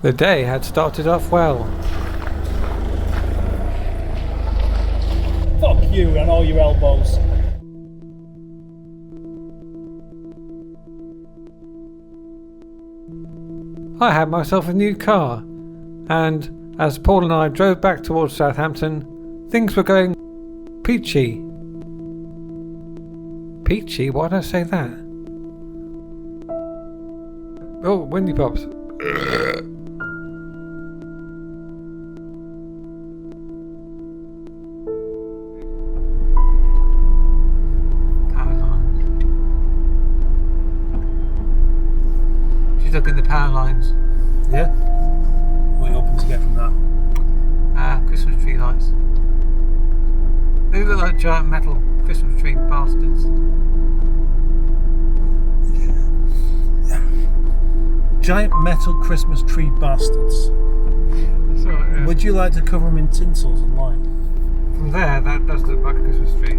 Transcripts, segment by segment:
The day had started off well. Fuck you and all your elbows. I had myself a new car, and as Paul and I drove back towards Southampton, things were going peachy. Peachy? Why did I say that? Oh, windy pops. Look at the power lines. Yeah? What are you hoping to get from that? Christmas tree lights. They look like giant metal Christmas tree bastards. Giant metal Christmas tree bastards. Would you like to cover them in tinsels and light? From there, that does look like a Christmas tree.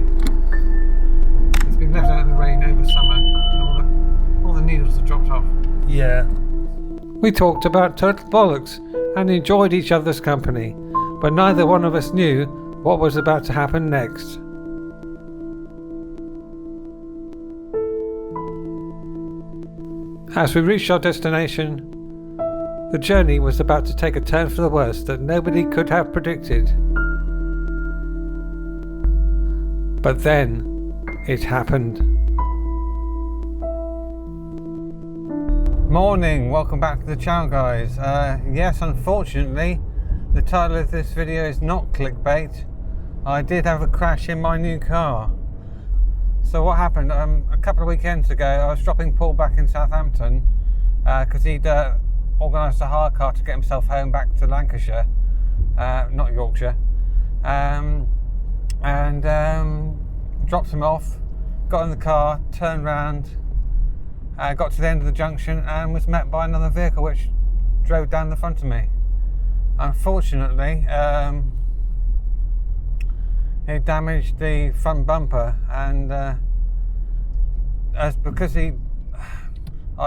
It's been left out in the rain over summer, and all the needles have dropped off. Yeah. We talked about total bollocks and enjoyed each other's company, but neither one of us knew what was about to happen next. As we reached our destination, the journey was about to take a turn for the worse that nobody could have predicted. But then, it happened. Morning, welcome back to the channel, guys. Yes, unfortunately the title of this video is not clickbait. I did have a crash in my new car. So what happened, a couple of weekends ago I was dropping Paul back in Southampton because he'd organised a hire car to get himself home back to Lancashire, not Yorkshire, and dropped him off, got in the car, turned round, got to the end of the junction and was met by another vehicle which drove down the front of me. Unfortunately, it damaged the front bumper, and I'll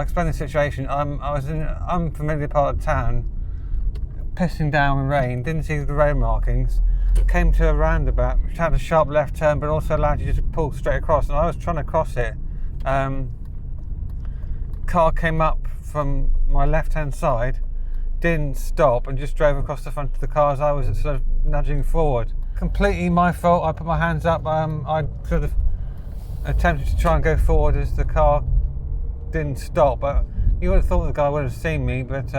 explain the situation. I was in an unfamiliar part of town, pissing down with rain, didn't see the road markings, came to a roundabout which had a sharp left turn but also allowed you to pull straight across, and I was trying to cross it. Car came up from my left hand side, didn't stop and just drove across the front of the car as I was sort of nudging forward. Completely my fault. I put my hands up. I sort of attempted to try and go forward as the car didn't stop, but you would have thought the guy would have seen me, but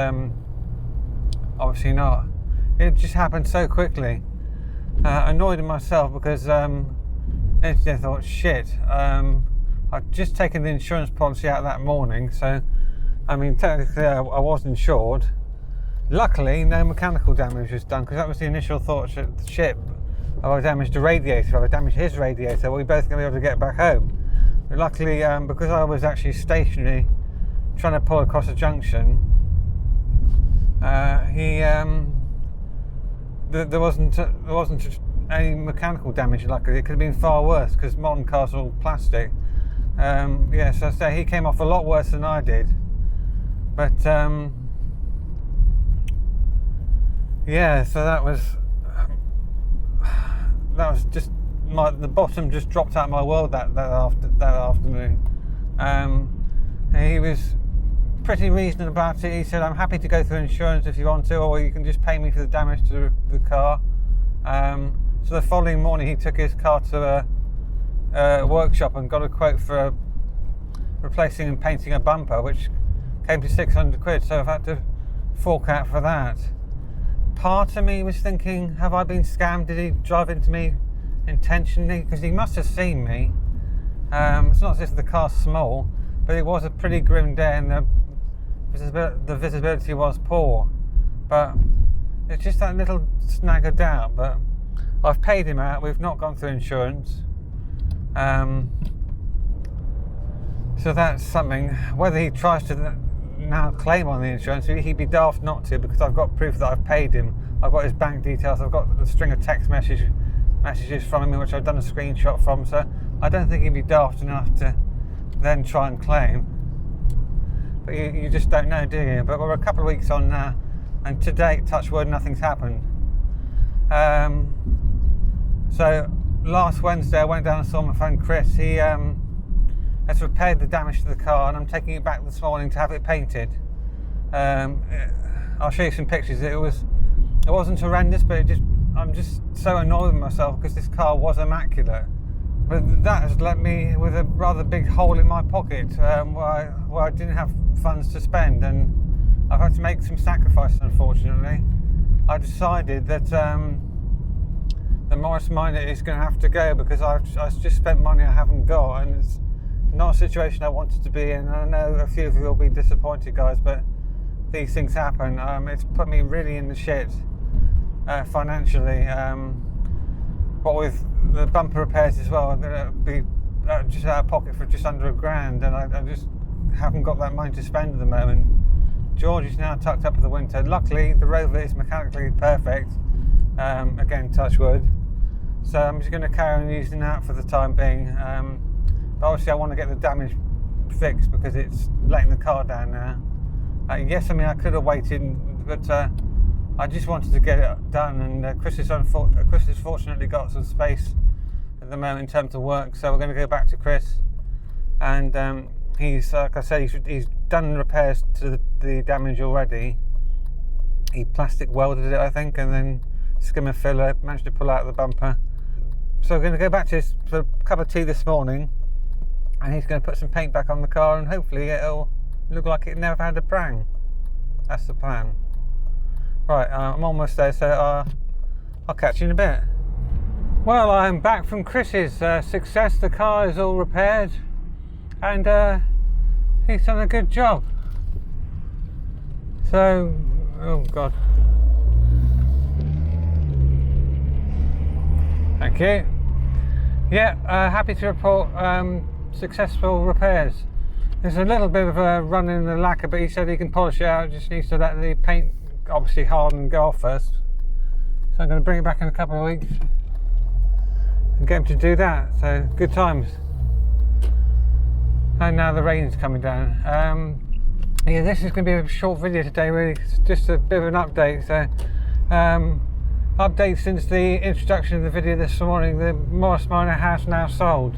obviously not. It just happened so quickly. Annoyed at myself because I thought, shit, I'd just taken the insurance policy out that morning, so I mean technically I was insured. Luckily no mechanical damage was done, because that was the initial thought. Shit, if I damaged the radiator, if I damaged his radiator, we're both going to be able to get back home. But luckily, because I was actually stationary trying to pull across a junction, there wasn't any mechanical damage. Luckily, it could have been far worse because modern cars are all plastic. So I say he came off a lot worse than I did, but so that was just the bottom just dropped out of my world that afternoon. He was pretty reasonable about it. He said, I'm happy to go through insurance if you want to, or you can just pay me for the damage to the car. So the following morning he took his car to a workshop and got a quote for replacing and painting a bumper, which came to 600 quid, so I've had to fork out for that. Part of me was thinking, have I been scammed? Did he drive into me intentionally? Because he must have seen me. It's not as if the car's small, but it was a pretty grim day and the visibility was poor, but it's just that little snag of doubt. But I've paid him out. We've not gone through insurance. So that's something. Whether he tries to now claim on the insurance, he'd be daft not to, because I've got proof that I've paid him. I've got his bank details, I've got the string of text messages from him which I've done a screenshot from, so I don't think he'd be daft enough to then try and claim. But you just don't know, do you? But we're a couple of weeks on now. and to date, touch wood, nothing's happened. So last Wednesday I went down and saw my friend Chris. He has repaired the damage to the car, and I'm taking it back this morning to have it painted. I'll show you some pictures. It wasn't horrendous, but I'm just so annoyed with myself because this car was immaculate. But that has left me with a rather big hole in my pocket where I didn't have funds to spend, and I've had to make some sacrifices, unfortunately. I decided that the Morris Minor is going to have to go because I've just spent money I haven't got, and it's not a situation I wanted to be in. I know a few of you will be disappointed, guys, but these things happen. It's put me really in the shit financially. What with the bumper repairs as well, I'm going to be just out of pocket for just under £1,000, and I just haven't got that money to spend at the moment. George is now tucked up for the winter. Luckily, the Rover is mechanically perfect. Again, touch wood. So I'm just going to carry on using that for the time being. But obviously, I want to get the damage fixed because it's letting the car down now. Yes, I mean I could have waited, but I just wanted to get it done. And Chris has fortunately got some space at the moment in terms of work, so we're going to go back to Chris. And he's, like I said, he's done repairs to the damage already. He plastic welded it, I think, and then skimmer filler, managed to pull out the bumper. So we're going to go back to his for a cup of tea this morning, and he's going to put some paint back on the car, and hopefully it'll look like it never had a prang. That's the plan. Right, I'm almost there, so I'll catch you in a bit. Well, I'm back from Chris's success. The car is all repaired, and he's done a good job. So, oh God. Thank you. Yeah, happy to report successful repairs. There's a little bit of a run in the lacquer, but he said he can polish it out. Just needs to let the paint obviously harden and go off first. So I'm going to bring it back in a couple of weeks and get him to do that. So good times. And now the rain's coming down. Yeah, this is going to be a short video today, really. It's just a bit of an update. So update since the introduction of the video this morning. The Morris Minor house now sold.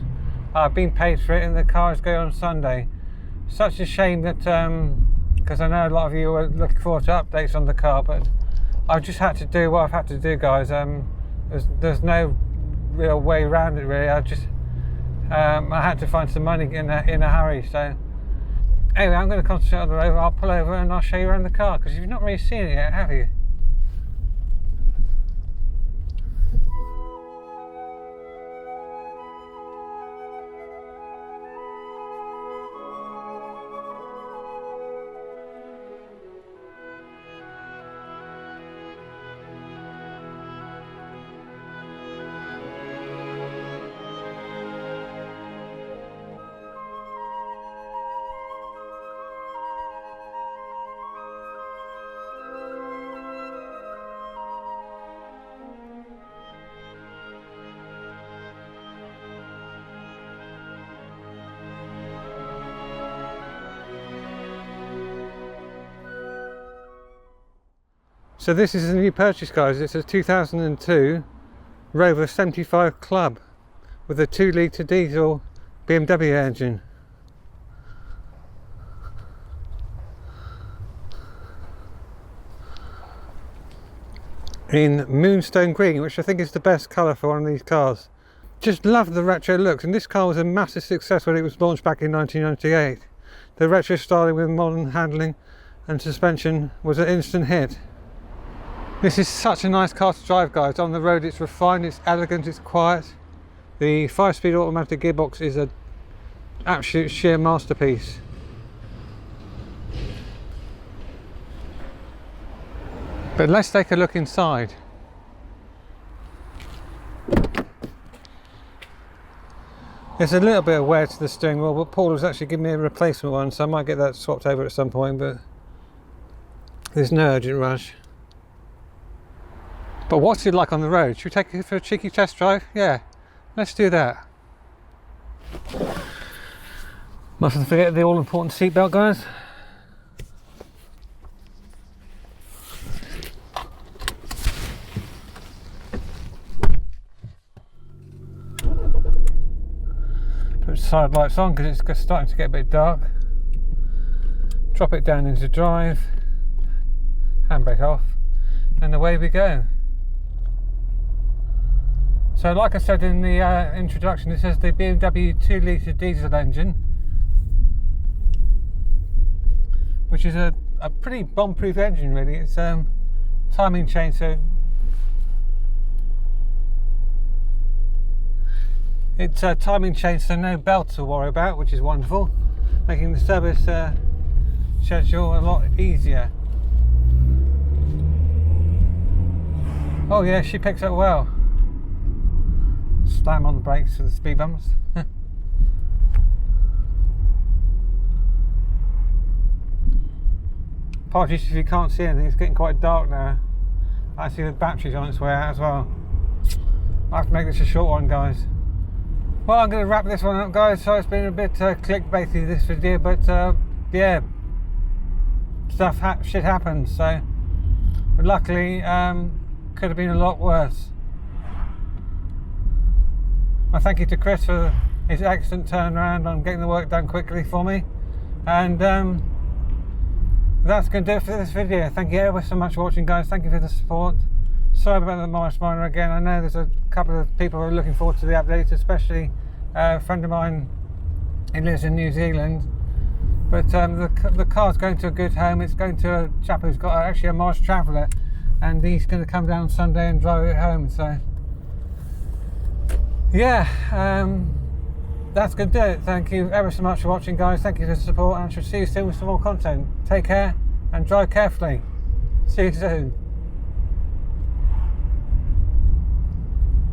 I've been paid for it, and the car is going on Sunday. Such a shame that because I know a lot of you are looking forward to updates on the car, but I've just had to do what I've had to do, guys. There's no real way around it, really. I had to find some money in a hurry. So anyway, I'm going to concentrate on the Rover. I'll pull over and I'll show you around the car, because you've not really seen it yet, have you? So this is a new purchase, guys. It's a 2002 Rover 75 Club with a 2-litre diesel BMW engine. In moonstone green, which I think is the best colour for one of these cars. Just love the retro looks, and this car was a massive success when it was launched back in 1998. The retro styling with modern handling and suspension was an instant hit. This is such a nice car to drive, guys. On the road it's refined, it's elegant, it's quiet. The 5-speed automatic gearbox is an absolute sheer masterpiece. But let's take a look inside. There's a little bit of wear to the steering wheel, but Paul has actually given me a replacement one, so I might get that swapped over at some point, but there's no urgent rush. But what's it like on the road? Should we take it for a cheeky test drive? Yeah, let's do that. Mustn't forget the all-important seatbelt, guys. Put side lights on because it's starting to get a bit dark. Drop it down into drive, handbrake off, and away we go. So like I said in the introduction, it says the BMW 2 litre diesel engine, which is a pretty bomb-proof engine really. It's timing chain, so it's timing chain, so no belt to worry about, which is wonderful, making the service schedule a lot easier. Oh yeah, she picks up well. Slam on the brakes for the speed bumps. Apologies if you can't see anything, it's getting quite dark now. I see the battery's on its way out as well. I have to make this a short one, guys. Well, I'm going to wrap this one up, guys. So it's been a bit clickbaity, this video, but yeah, shit happens. So, but luckily, could have been a lot worse. My thank you to Chris for his excellent turnaround on getting the work done quickly for me, and that's going to do it for this video. Thank you ever so much for watching, guys. Thank you for the support. Sorry about the Morris Minor again. I know there's a couple of people who are looking forward to the update, especially a friend of mine who lives in New Zealand. But the car's going to a good home. It's going to a chap who's got actually a Morris Traveller, and he's going to come down Sunday and drive it home. So yeah, that's going to do it. Thank you ever so much for watching, guys. Thank you for the support, and I shall see you soon with some more content. Take care and drive carefully. See you soon.